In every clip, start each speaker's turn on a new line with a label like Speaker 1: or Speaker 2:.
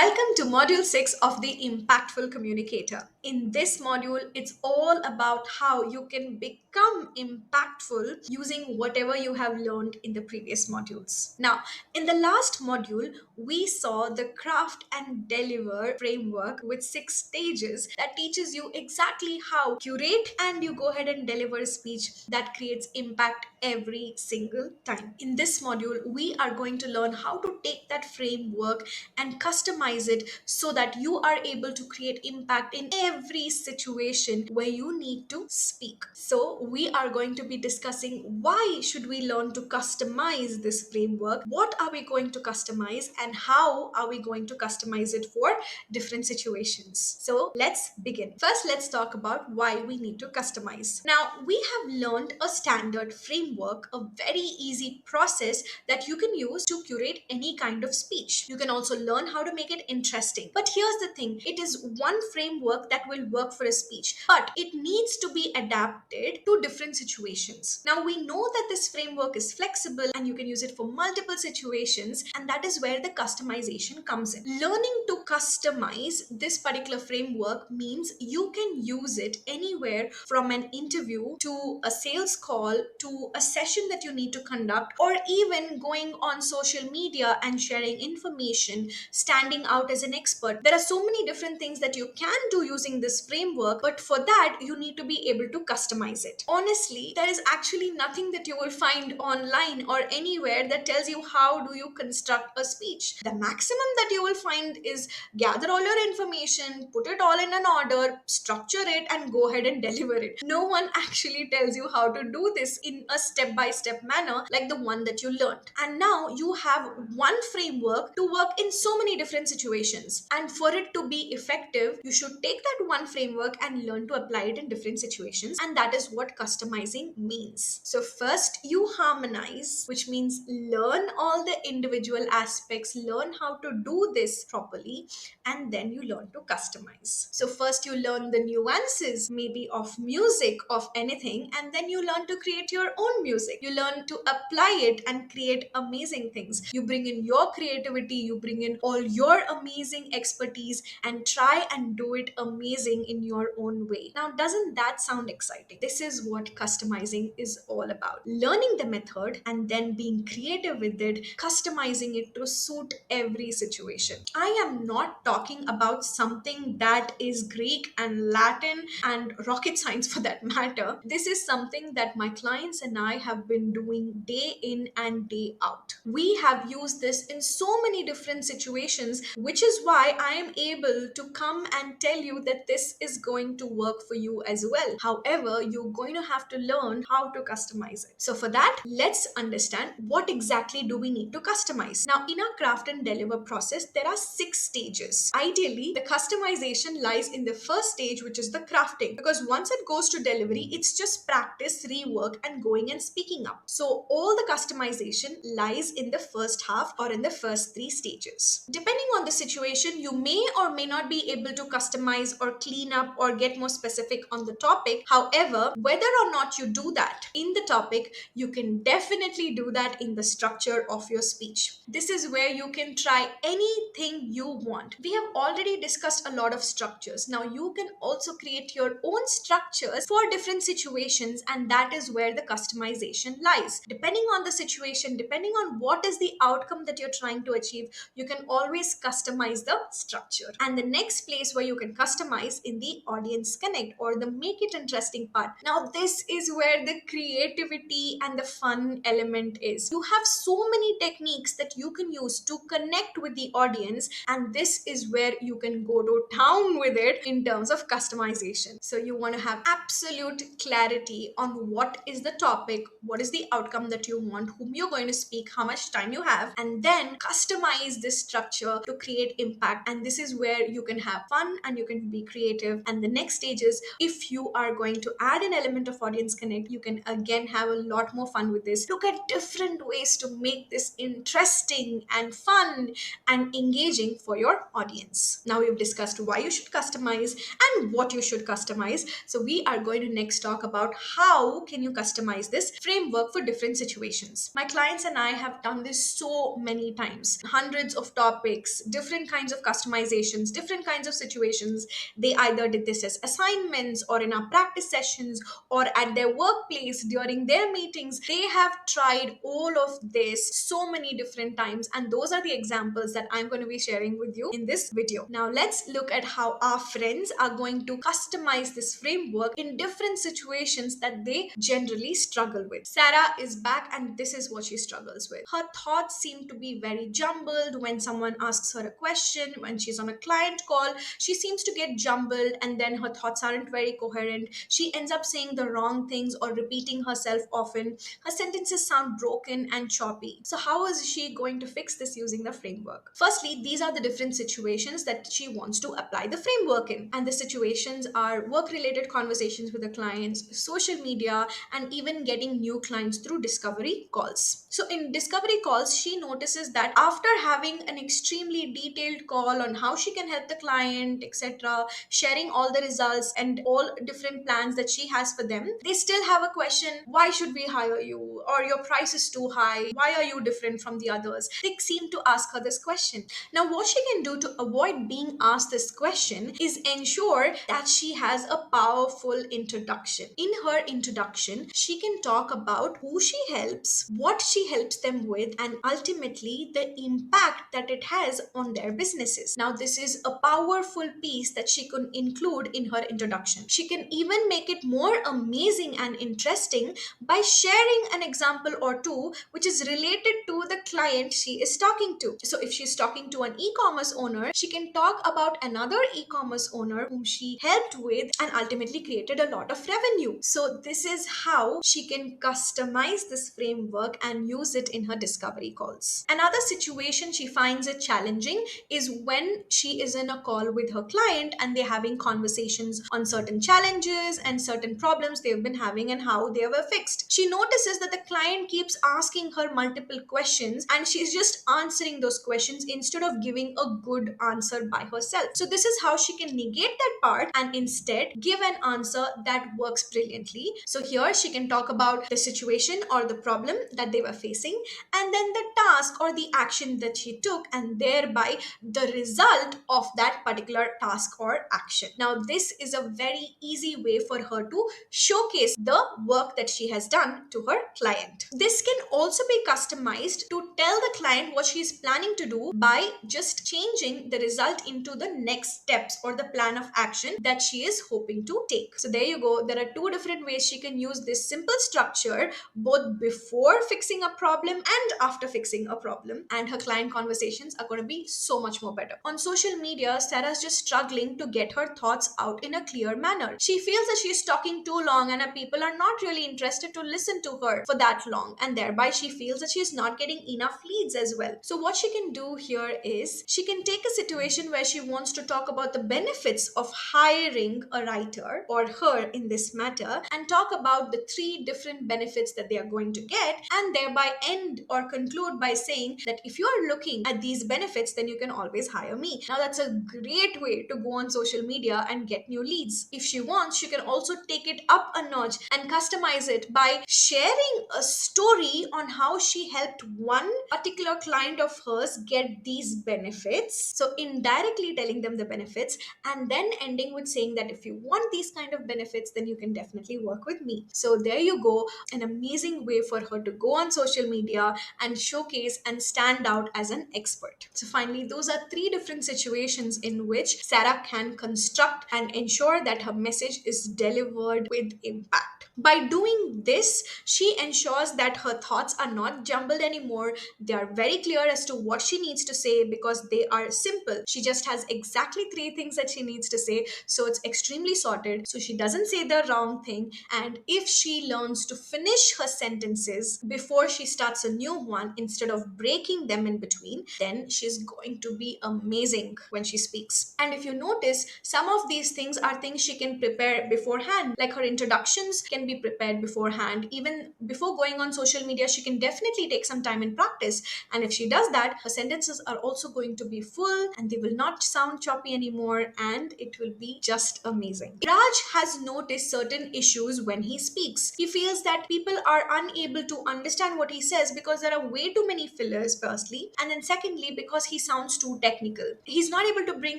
Speaker 1: Welcome to Module 6 of the Impactful Communicator. In this module, it's all about how you can become impactful using whatever you have learned in the previous modules. Now, in the last module, we saw the craft and deliver framework with 6 stages that teaches you exactly how curate and you go ahead and deliver a speech that creates impact every single time. In this module, we are going to learn how to take that framework and customize it so that you are able to create impact in every situation where you need to speak. So we are going to be discussing why should we learn to customize this framework, what are we going to customize, and how are we going to customize it for different situations. So let's begin. First, let's talk about why we need to customize. Now, we have learned a standard framework, a very easy process that you can use to curate any kind of speech. You can also learn how to make it interesting. But here's the thing, it is one framework that will work for a speech, but it needs to be adapted to different situations. Now, we know that this framework is flexible and you can use it for multiple situations, and that is where the customization comes in. Learning to customize this particular framework means you can use it anywhere from an interview to a sales call to a session that you need to conduct, or even going on social media and sharing information, standing out as an expert. There are so many different things that you can do using this framework, but for that, you need to be able to customize it. Honestly, there is actually nothing that you will find online or anywhere that tells you how do you construct a speech. The maximum that you will find is gather all your information, put it all in an order, structure it, and go ahead and deliver it. No one actually tells you how to do this in a step-by-step manner like the one that you learned. And now you have one framework to work in so many different situations. And for it to be effective, you should take that one framework and learn to apply it in different situations. And that is what customizing means. So first you harmonize, which means learn all the individual aspects, learn how to do this properly, and then you learn to customize. So first you learn the nuances, maybe of music, of anything, and then you learn to create your own music. You learn to apply it and create amazing things. You bring in your creativity, you bring in all your amazing expertise and try and do it amazing in your own way. Now, doesn't that sound exciting? This is what customizing is all about. Learning the method and then being creative with it, customizing it to suit every situation. I am not talking about something that is Greek and Latin and rocket science for that matter. This is something that my clients and I have been doing day in and day out. We have used this in so many different situations, which is why I am able to come and tell you that this is going to work for you as well. However, you're going to have to learn how to customize it. So for that, let's understand what exactly do we need to customize. Now, in our craft and deliver process, there are 6 stages. Ideally, the customization lies in the first stage, which is the crafting, because once it goes to delivery, it's just practice, rework, and going and speaking up. So all the customization lies in the first half or in the first 3 stages. Depending on the situation, you may or may not be able to customize or clean up or get more specific on the topic. However, whether or not you do that in the topic, you can definitely do that in the structure of your speech. This is where you can try anything you want. We have already discussed a lot of structures. Now you can also create your own structures for different situations, and that is where the customization lies. Depending on the situation, depending on what is the outcome that you're trying to achieve, you can always customize the structure. And the next place where you can customize in the audience connect or the make it interesting part. Now this is where the creativity and the fun element is. You have so many techniques that you can use to connect with the audience, and this is where you can go to town with it in terms of customization. So you want to have absolute clarity on what is the topic, what is the outcome that you want, whom you're going to speak, how much time you have, and then customize this structure to create impact. And this is where you can have fun and you can be creative. And the next stage is, if you are going to add an element of audience connect, you can again have a lot more fun with this. Look at different ways to make this interesting and fun and engaging for your audience. Now we've discussed why you should customize and what you should customize. So we are going to next talk about how can you customize this framework for different situations. My clients and I have done this so many times, hundreds of topics, different kinds of customizations, different kinds of situations. They either did this as assignments or in our practice sessions or at their workplace during their meetings. They have tried all of this so many different times, and those are the examples that I'm going to be sharing with you in this video. Now let's look at how our friends are going to customize this framework in different situations that they generally struggle with. Sarah is back, and this is what she struggles with. Her thoughts seem to be very jumbled when someone asks her a question. When she's on a client call, she seems to get jumbled, and then her thoughts aren't very coherent. She ends up saying the wrong things or repeating herself often. Her sentences sound broken and choppy. So how is she going to fix this using the framework? Firstly, these are the different situations that she wants to apply the framework in. And the situations are work-related conversations with the clients, social media, and even getting new clients through discovery calls. So in discovery calls, she notices that after having an extremely detailed call on how she can help the client, etc., sharing all the results and all different plans that she has for them, they still have a question: why should we hire you? Or your price is too high. Why are you different from the others? They seem to ask her this question. Now, what she can do to avoid being asked this question is ensure that she has a powerful introduction. In her introduction, she can talk about who she helps, what she helps them with, and ultimately the impact that it has on their businesses. Now, this is a powerful piece that she could include in her introduction. She can even make it more amazing and interesting by sharing an example or two which is related to the client she is talking to. So if she's talking to an e-commerce owner, she can talk about another e-commerce owner whom she helped with and ultimately created a lot of revenue. So this is how she can customize this framework and use it in her discovery calls. Another situation she finds it challenging is when she is in a call with her client and they're having conversations on certain challenges and certain problems they've been having and how they were fixed. She notices that the client keeps asking her multiple questions and she's just answering those questions instead of giving a good answer by herself. So this is how she can negate that part and instead give an answer that works brilliantly. So here she can talk about the situation or the problem that they were facing, and then the task or the action that she took, and thereby the result of that particular task or action. Now this is a very easy way for her to showcase the work that she has done to her client. This can also be customized to tell the client what she is planning to do by just changing the result into the next steps or the plan of action that she is hoping to take. So there you go. There are two different ways she can use this simple structure, both before fixing a problem and after fixing a problem, and her client conversations are going to be so much more better. On social media, Sarah's just struggling to get her thoughts out in a clear manner. She feels that she's talking too long and her people are not really interested to listen to her for that long, and thereby she feels that she's not getting enough leads as well. So what she can do here is she can take a situation where she wants to talk about the benefits of hiring a writer, or her in this matter, and talk about the three different benefits that they are going to get, and thereby end or conclude by saying that if you are looking at these benefits, then you can always hire me. Now that's a great way to go on social media and get new leads. If she wants, she can also take it up a notch and customize it by sharing a story on how she helped one particular client of hers get these benefits. So indirectly telling them the benefits and then ending with saying that if you want these kind of benefits, then you can definitely work with me. So there you go, an amazing way for her to go on social media and showcase and stand out as an expert. So finally, those are three different situations in which Sarah can construct and ensure that her message is delivered with impact. By doing this, she ensures that her thoughts are not jumbled anymore. They are very clear as to what she needs to say because they are simple. She just has exactly three things that she needs to say, so it's extremely sorted. So she doesn't say the wrong thing, and if she learns to finish her sentences before she starts a new one instead of breaking them in between, then she's going to be amazing when she speaks. And if you notice, some of these things are things she can prepare beforehand, like her introductions can can be prepared beforehand. Even before going on social media, she can definitely take some time and practice. And if she does that, her sentences are also going to be full and they will not sound choppy anymore, and it will be just amazing. Raj has noticed certain issues when he speaks. He feels that people are unable to understand what he says because there are way too many fillers, firstly, and then secondly, because he sounds too technical. He's not able to bring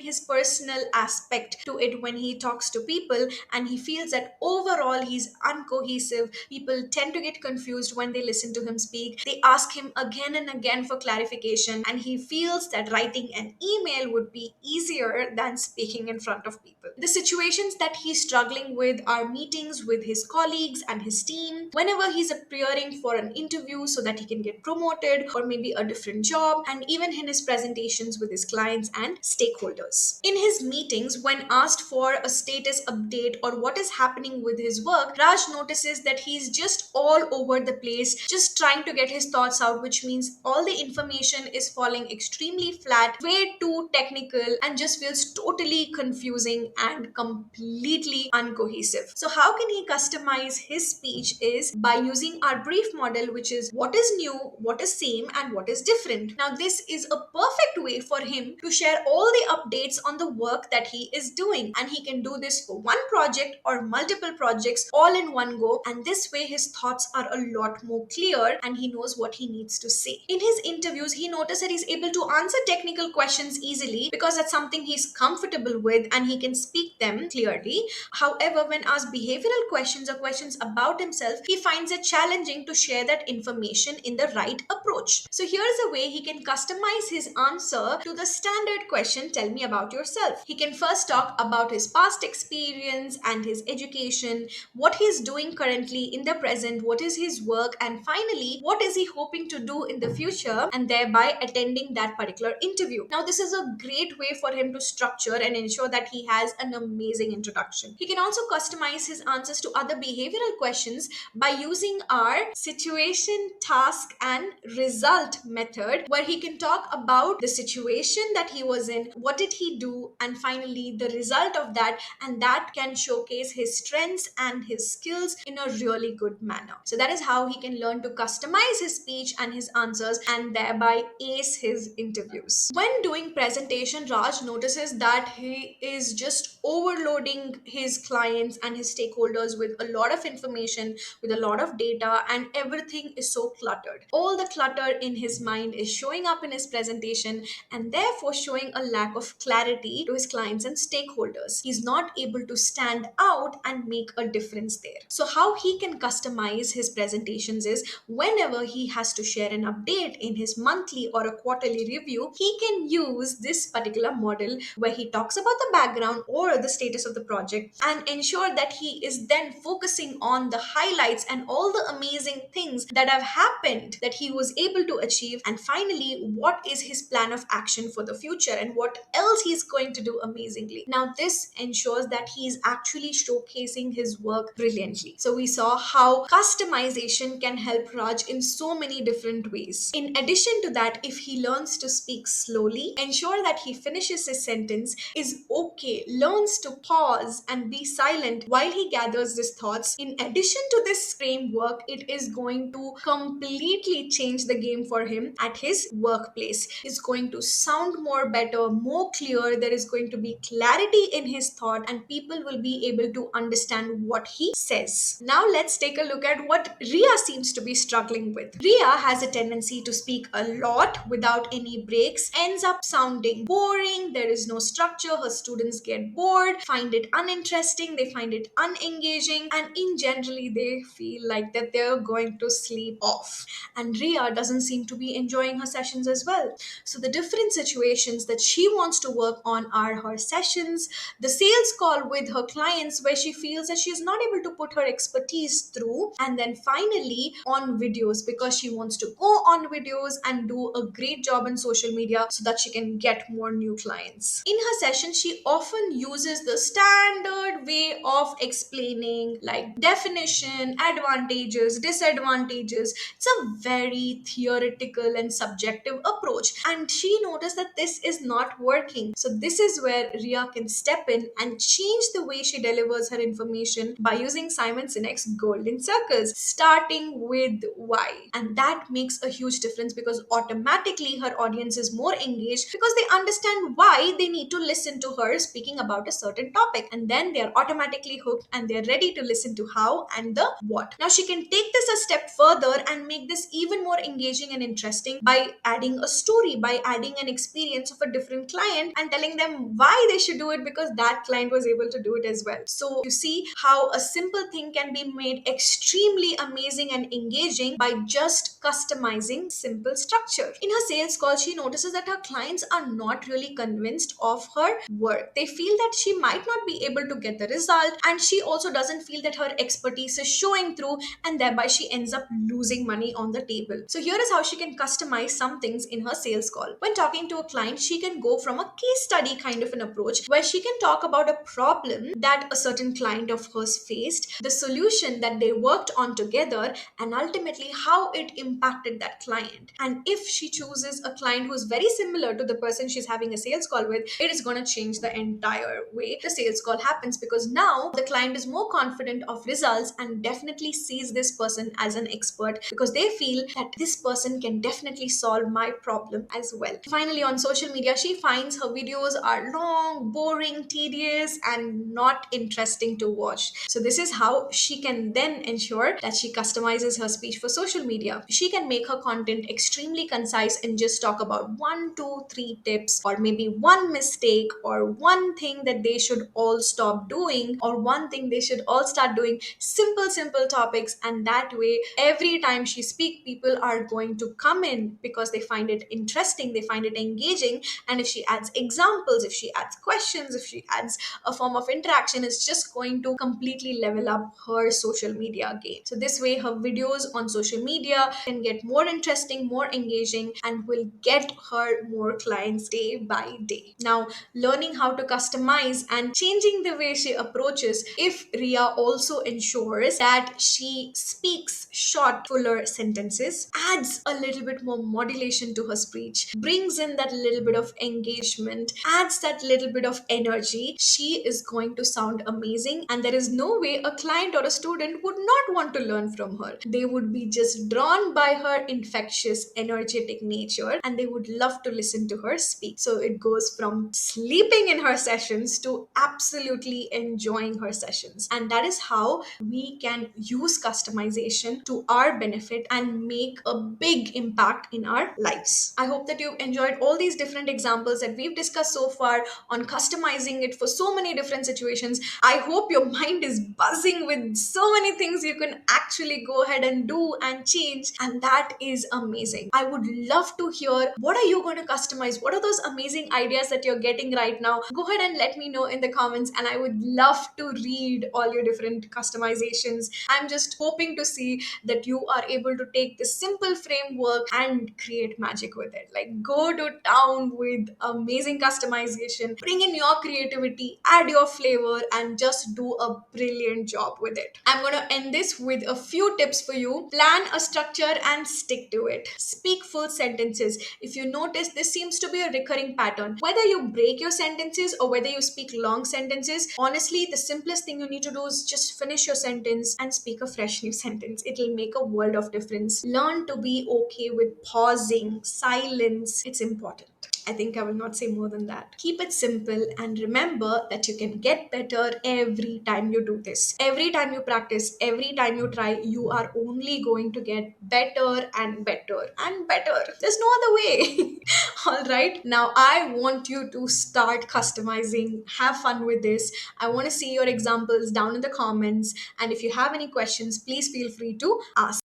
Speaker 1: his personal aspect to it when he talks to people, and he feels that overall he's uncohesive. People tend to get confused when they listen to him speak. They ask him again and again for clarification, and he feels that writing an email would be easier than speaking in front of people. The situations that he's struggling with are meetings with his colleagues and his team, whenever he's appearing for an interview so that he can get promoted or maybe a different job, and even in his presentations with his clients and stakeholders. In his meetings, when asked for a status update or what is happening with his work, Raj notices that he's just all over the place, just trying to get his thoughts out, which means all the information is falling extremely flat, way too technical, and just feels totally confusing and completely uncohesive. So, how can he customize his speech is by using our brief model, which is what is new, what is same, and what is different. Now, this is a perfect way for him to share all the updates on the work that he is doing, and he can do this for one project or multiple projects all in one go, and this way his thoughts are a lot more clear and he knows what he needs to say. In his interviews, he noticed that he's able to answer technical questions easily because that's something he's comfortable with and he can speak them clearly. However, when asked behavioral questions or questions about himself, he finds it challenging to share that information in the right approach. So here's a way he can customize his answer to the standard question, tell me about yourself. He can first talk about his past experience and his education, what he's doing currently in the present, what is his work, and finally, what is he hoping to do in the future, and thereby attending that particular interview. Now, this is a great way for him to structure and ensure that he has an amazing introduction. He can also customize his answers to other behavioral questions by using our situation, task, and result method, where he can talk about the situation that he was in, what did he do, and finally the result of that, and that can showcase his strengths and his skills in a really good manner. So that is how he can learn to customize his speech and his answers and thereby ace his interviews. When doing presentation, Raj notices that he is just overloading his clients and his stakeholders with a lot of information, with a lot of data, and everything is so cluttered. All the clutter in his mind is showing up in his presentation and therefore showing a lack of clarity to his clients and stakeholders. He's not able to stand out and make a difference there. So, how he can customize his presentations is whenever he has to share an update in his monthly or a quarterly review, he can use this particular model where he talks about the background or the status of the project and ensure that he is then focusing on the highlights and all the amazing things that have happened that he was able to achieve, and finally what is his plan of action for the future and what else he's going to do amazingly. Now, this ensures that he is actually showcasing his work brilliantly. So we saw how customization can help Raj in so many different ways. In addition to that, if he learns to speak slowly, ensure that he finishes his sentence, is okay, learns to pause and be silent while he gathers his thoughts. In addition to this framework, it is going to completely change the game for him at his workplace. It's going to sound more better, more clear. There is going to be clarity in his thought, and people will be able to understand what he says. Now, let's take a look at what Ria seems to be struggling with. Ria has a tendency to speak a lot without any breaks, ends up sounding boring. There is no structure. Her students get bored, find it uninteresting, they find it unengaging, and in generally they feel like that they're going to sleep off. And Ria doesn't seem to be enjoying her sessions as well. So the different situations that she wants to work on are her sessions, the sales call with her clients where she feels that she's not able to put her expertise through, and then finally on videos because she wants to go on videos and do a great job in social media so that she can get more new clients. In her session, she often uses the standard way of explaining like definition, advantages, disadvantages. It's a very theoretical and subjective approach, and she noticed that this is not working. So this is where Ria can step in and change the way she delivers her information by using Simon Sinek's golden circles, starting with why. And that makes a huge difference because automatically her audience is more engaged because they understand why they need to listen to her speaking about a certain topic. And then they are automatically hooked and they're ready to listen to how and the what. Now she can take this a step further and make this even more engaging and interesting by adding a story, by adding an experience of a different client and telling them why they should do it because that client was able to do it as well. So you see how a simple thing can be made extremely amazing and engaging by just customizing simple structure. In her sales call, she notices that her clients are not really convinced of her work. They feel that she might not be able to get the result, and she also doesn't feel that her expertise is showing through, and thereby she ends up losing money on the table. So here is how she can customize some things in her sales call. When talking to a client, she can go from a case study kind of an approach where she can talk about a problem that a certain client of hers faced, the solution that they worked on together, and ultimately how it impacted that client. And if she chooses a client who's very similar to the person she's having a sales call with, it is going to change the entire way the sales call happens because now the client is more confident of results and definitely sees this person as an expert because they feel that this person can definitely solve my problem as well. Finally, on social media, she finds her videos are long, boring, tedious, and not interesting to watch. So this is how she can then ensure that she customizes her speech for social media. She can make her content extremely concise and just talk about 1, 2, 3 tips or maybe one mistake or one thing that they should all stop doing or one thing they should all start doing. Simple topics, and that way every time she speaks, people are going to come in because they find it interesting, they find it engaging. And if she adds examples, if she adds questions, if she adds a form of interaction, it's just going to completely level up her social media game. So this way her videos on social media can get more interesting, more engaging, and will get her more clients day by day. Now, learning how to customize and changing the way she approaches, if Ria also ensures that she speaks short, fuller sentences, adds a little bit more modulation to her speech, brings in that little bit of engagement, adds that little bit of energy, she is going to sound amazing. And there is no way a client or a student would not want to learn from her. They would be just drawn by her infectious, energetic nature and they would love to listen to her speak. So it goes from sleeping in her sessions to absolutely enjoying her sessions. And that is how we can use customization to our benefit and make a big impact in our lives. I hope that you've enjoyed all these different examples that we've discussed so far on customizing it for so many different situations. I hope your mind is buzzing with so many things you can actually go ahead and do and change, and that is amazing. I would love to hear what are you going to customize? What are those amazing ideas that you're getting right now? Go ahead and let me know in the comments, and I would love to read all your different customizations. I'm just hoping to see that you are able to take this simple framework and create magic with it. Like, go to town with amazing customization, bring in your creativity, add your flavor, and just do a brilliant job with it. I'm going to end this with a few tips for you. Plan a structure and stick to it. Speak full sentences. If you notice, this seems to be a recurring pattern. Whether you break your sentences or whether you speak long sentences, honestly, the simplest thing you need to do is just finish your sentence and speak a fresh new sentence. It'll make a world of difference. Learn to be okay with pausing, silence. It's important. I think I will not say more than that. Keep it simple and remember that you can get better every time you do this. Every time you practice, every time you try, you are only going to get better and better and better. There's no other way. All right. Now I want you to start customizing. Have fun with this. I want to see your examples down in the comments. And if you have any questions, please feel free to ask.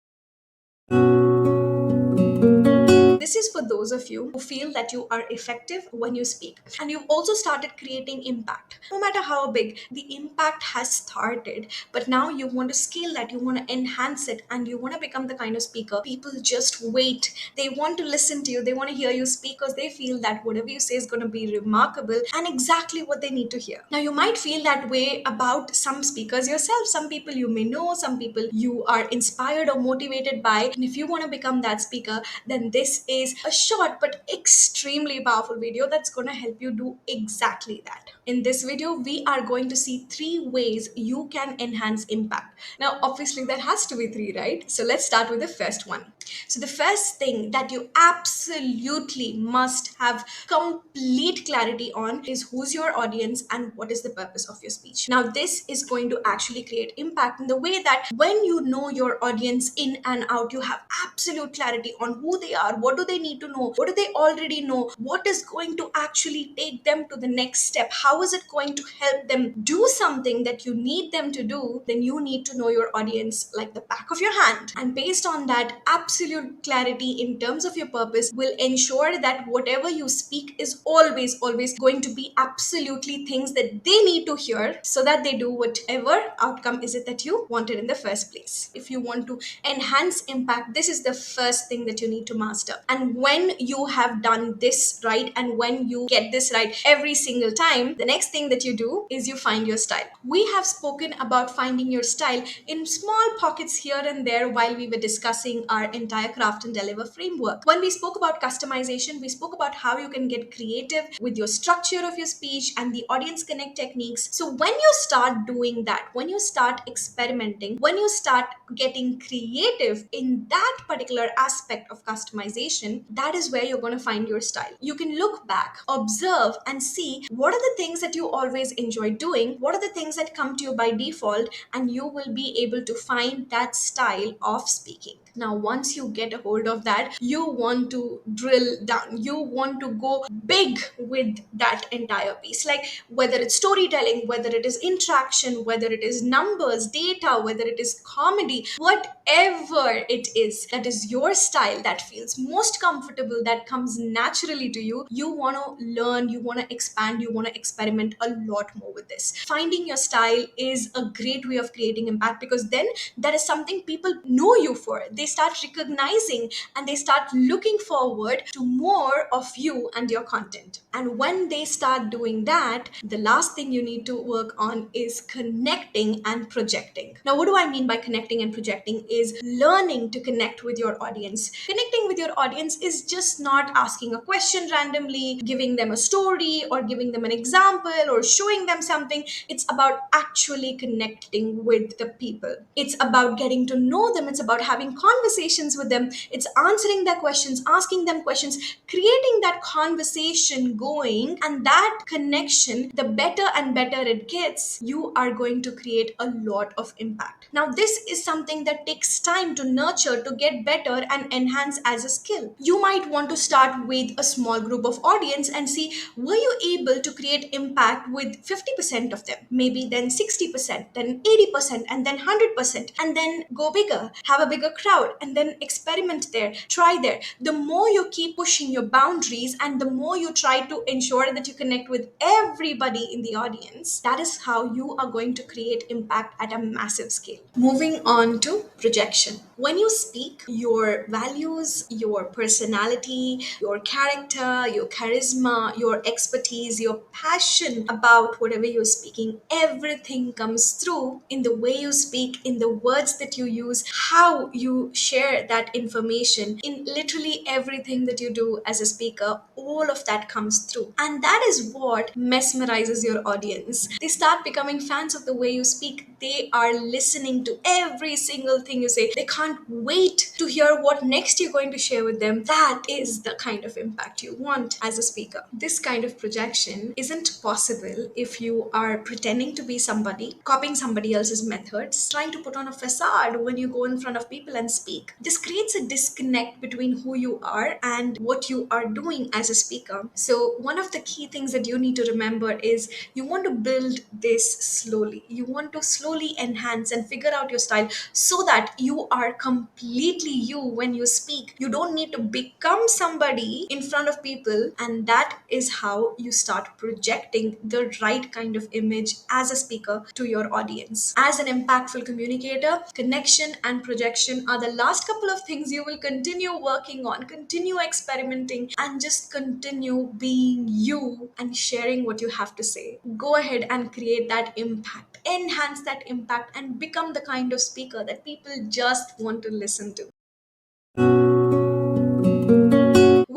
Speaker 1: This is for those of you who feel that you are effective when you speak and you've also started creating impact. No matter how big, the impact has started, but now you want to scale that, you want to enhance it, and you want to become the kind of speaker people just wait. They want to listen to you, they want to hear you speak because they feel that whatever you say is going to be remarkable and exactly what they need to hear. Now, you might feel that way about some speakers yourself. Some people you may know, some people you are inspired or motivated by. And if you want to become that speaker, then this is is a short but extremely powerful video that's going to help you do exactly that. In this video, we are going to see 3 ways you can enhance impact. Now, obviously, there has to be 3, right? So let's start with the first one. So the first thing that you absolutely must have complete clarity on is who's your audience and what is the purpose of your speech. Now, this is going to actually create impact in the way that when you know your audience in and out, you have absolute clarity on who they are, what do they need to know, what do they already know, what is going to actually take them to the next step, how is it going to help them do something that you need them to do. Then you need to know your audience like the back of your hand. And based on that, absolute clarity in terms of your purpose will ensure that whatever you speak is always going to be absolutely things that they need to hear so that they do whatever outcome is it that you wanted in the first place. If you want to enhance impact, this is the first thing that you need to master. And when you have done this right, and when you get this right every single time, the next thing that you do is you find your style. We have spoken about finding your style in small pockets here and there while we were discussing our entire craft and deliver framework. When we spoke about customization, we spoke about how you can get creative with your structure of your speech and the audience connect techniques. So when you start doing that, when you start experimenting, when you start getting creative in that particular aspect of customization, that is where you're going to find your style. You can look back, observe, and see what are the things that you always enjoy doing, what are the things that come to you by default, and you will be able to find that style of speaking. Now, once you get a hold of that, you want to drill down. You want to go big with that entire piece. Like whether it's storytelling, whether it is interaction, whether it is numbers, data, whether it is comedy, whatever it is that is your style, that feels most comfortable, that comes naturally to you, you want to learn, you want to expand, you want to experiment a lot more with this. Finding your style is a great way of creating impact, because then that is something people know you for. They start recognizing and they start looking forward to more of you and your content. And when they start doing that, the last thing you need to work on is connecting and projecting. Now, what do I mean by connecting and projecting is learning to connect with your audience. Connecting with your audience is just not asking a question randomly, giving them a story or giving them an example or showing them something. It's about actually connecting with the people. It's about getting to know them. It's about having conversations with them. It's answering their questions, asking them questions, creating that conversation going, and that connection, the better and better it gets, you are going to create a lot of impact. Now, this is something that takes time to nurture, to get better and enhance as a skill. You might want to start with a small group of audience and see, were you able to create impact with 50% of them? Maybe then 60%, then 80%, and then 100%, and then go bigger, have a bigger crowd, and then experiment there, try there. The more you keep pushing your boundaries and the more you try to ensure that you connect with everybody in the audience, that is how you are going to create impact at a massive scale. Moving on to projection. When you speak, your values, your personality, your character, your charisma, your expertise, your passion about whatever you're speaking, everything comes through in the way you speak, in the words that you use, how you share that information, in literally everything that you do as a speaker. All of that comes through. And that is what mesmerizes your audience. They start becoming fans of the way you speak. They are listening to every single thing you say. They can't wait to hear what next you're going to share with them. That is the kind of impact you want as a speaker. This kind of projection isn't possible if you are pretending to be somebody, copying somebody else's methods, trying to put on a facade when you go in front of people and speak. This creates a disconnect between who you are and what you are doing as a speaker. So one of the key things that you need to remember is you want to build this slowly. You want to slowly enhance and figure out your style so that you are completely you when you speak. You don't need to become somebody in front of people, and that is how you start projecting the right kind of image as a speaker to your audience. As an impactful communicator, connection and projection are the last couple of things you will continue working on, continue experimenting, and just continue being you and sharing what you have to say. Go ahead and create that impact, enhance that impact, and become the kind of speaker that people just want to listen to.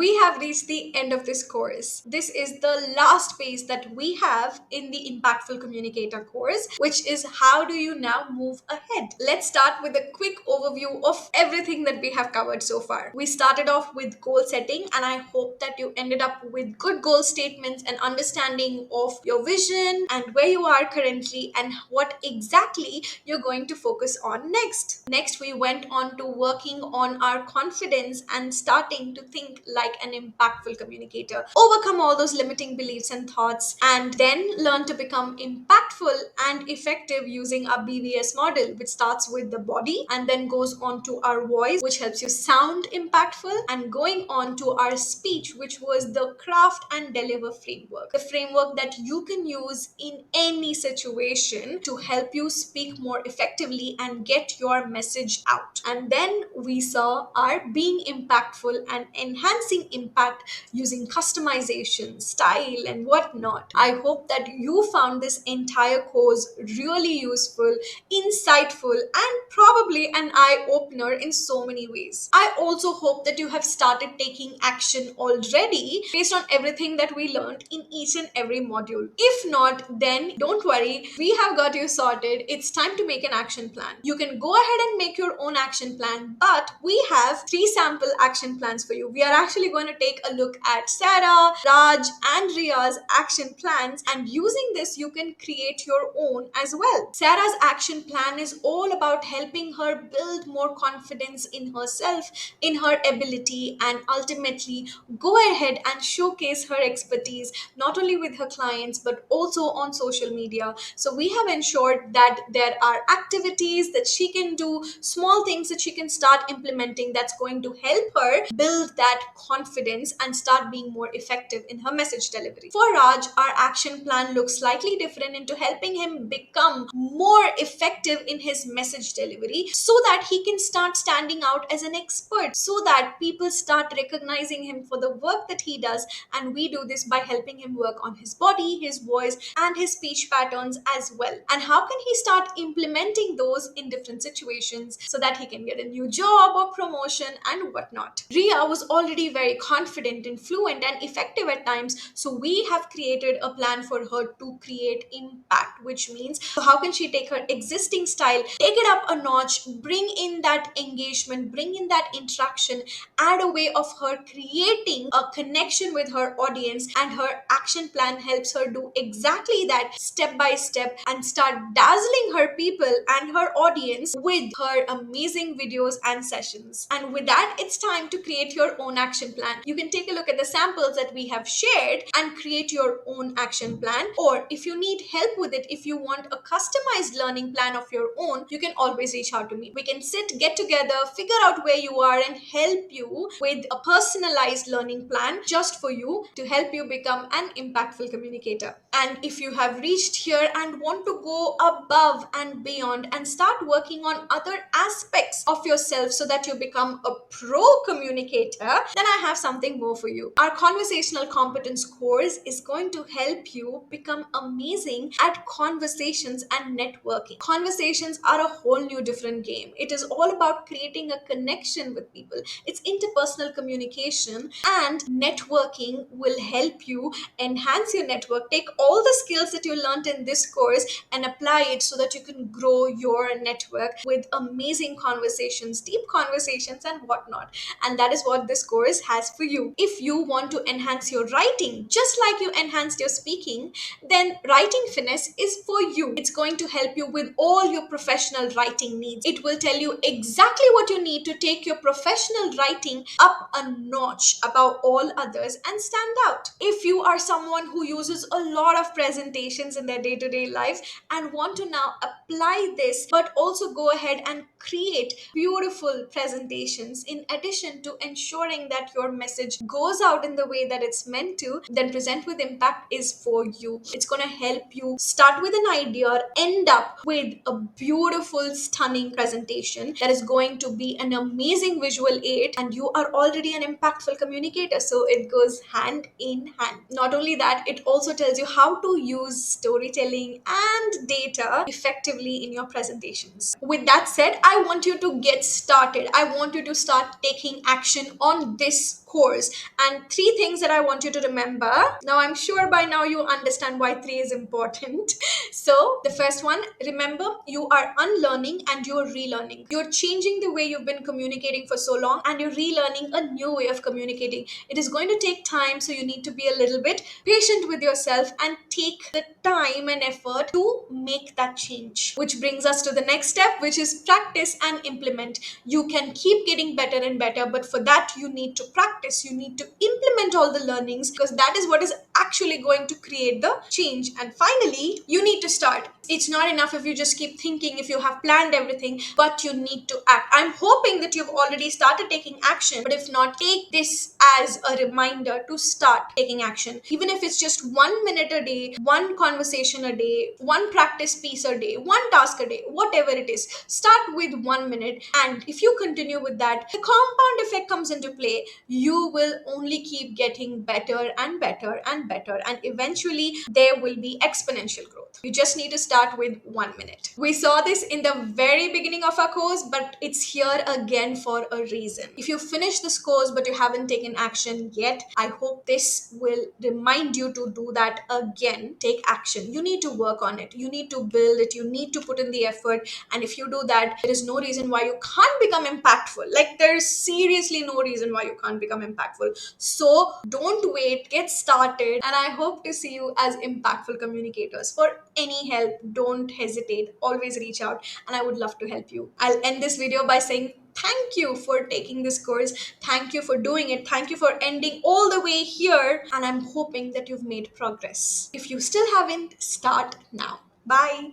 Speaker 1: we have reached the end of this course. This is the last phase that we have in the Impactful Communicator course, which is how do you now move ahead. Let's start with a quick overview of everything that we have covered so far. We started off with goal setting, and I hope that you ended up with good goal statements and understanding of your vision and where you are currently and what exactly you're going to focus on next. Next, we went on to working on our confidence and starting to think like an impactful communicator, overcome all those limiting beliefs and thoughts, and then learn to become impactful and effective using our BVS model, which starts with the body and then goes on to our voice, which helps you sound impactful, and going on to our speech, which was the craft and deliver framework, the framework that you can use in any situation to help you speak more effectively and get your message out. And then we saw our being impactful and enhancing impact using customization, style, and whatnot. I hope that you found this entire course really useful, insightful, and probably an eye opener in so many ways. I also hope that you have started taking action already based on everything that we learned in each and every module. If not, then don't worry, we have got you sorted. It's time to make an action plan. You can go ahead and make your own action plan, but we have 3 sample action plans for you. We are actually going to take a look at Sarah, Raj, and Ria's action plans, and using this, you can create your own as well. Sarah's action plan is all about helping her build more confidence in herself, in her ability, and ultimately go ahead and showcase her expertise not only with her clients but also on social media. So we have ensured that there are activities that she can do, small things that she can start implementing that's going to help her build that confidence and start being more effective in her message delivery. For Raj, our action plan looks slightly different into helping him become more effective in his message delivery so that he can start standing out as an expert, so that people start recognizing him for the work that he does. And we do this by helping him work on his body, his voice, and his speech patterns as well. And how can he start implementing those in different situations so that he can get a new job or promotion and whatnot. Ria was already very confident and fluent and effective at times, so we have created a plan for her to create impact, which means so how can she take her existing style, take it up a notch, bring in that engagement, bring in that interaction, add a way of her creating a connection with her audience, and her action plan helps her do exactly that step by step and start dazzling her people and her audience with her amazing videos and sessions. And with that, it's time to create your own action plan. You can take a look at the samples that we have shared and create your own action plan, or if you need help with it, if you want a customized learning plan of your own, you can always reach out to me. We can get together, figure out where you are, and help you with a personalized learning plan just for you to help you become an impactful communicator. And if you have reached here and want to go above and beyond and start working on other aspects of yourself so that you become a pro communicator, then I have something more for you. Our conversational competence course is going to help you become amazing at conversations and networking. Conversations are a whole new different game. It is all about creating a connection with people. It's interpersonal communication, and networking will help you enhance your network. Take all the skills that you learned in this course and apply it so that you can grow your network with amazing conversations, deep conversations, and whatnot. And that is what this course has for you. If you want to enhance your writing just like you enhanced your speaking, then Writing Finesse is for you. It's going to help you with all your professional writing needs. It will tell you exactly what you need to take your professional writing up a notch above all others and stand out. If you are someone who uses a lot of presentations in their day-to-day life and want to now apply this but also go ahead and create beautiful presentations in addition to ensuring that your message goes out in the way that it's meant to, then Present with Impact is for you. It's going to help you start with an idea, end up with a beautiful, stunning presentation that is going to be an amazing visual aid, and you are already an impactful communicator, so it goes hand in hand. Not only that, it also tells you how to use storytelling and data effectively in your presentations. With that said, I want you to get started. I want you to start taking action on this this course. And three things that I want you to remember. Now, I'm sure by now you understand why three is important. So, the first one, remember you are unlearning and you're relearning. You're changing the way you've been communicating for so long and you're relearning a new way of communicating. It is going to take time, so you need to be a little bit patient with yourself and take the time and effort to make that change. Which brings us to the next step, which is practice and implement. You can keep getting better and better, but for that, you need to practice. You need to implement all the learnings because that is what is actually going to create the change. And finally, you need to start. It's not enough if you just keep thinking, if you have planned everything, but you need to act. I'm hoping that you've already started taking action, but if not, take this as a reminder to start taking action. Even if it's just 1 minute a day, one conversation a day, one practice piece a day, one task a day, whatever it is, start with 1 minute. And if you continue with that, the compound effect comes into play. You will only keep getting better and better and better, and eventually there will be exponential growth. You just need to start with 1 minute. We saw this in the very beginning of our course, but it's here again for a reason. If you finish this course but you haven't taken action yet, I hope this will remind you to do that again. Take action. You need to work on it. You need to build it. You need to put in the effort. And if you do that, there is no reason why you can't become impactful. Like, there's seriously no reason why you can't become impactful. So don't wait, get started. And I hope to see you as impactful communicators. For any help, don't hesitate. Always reach out, and I would love to help you. I'll end this video by saying thank you for taking this course. Thank you for doing it. Thank you for ending all the way here. And I'm hoping that you've made progress. If you still haven't, start now. Bye.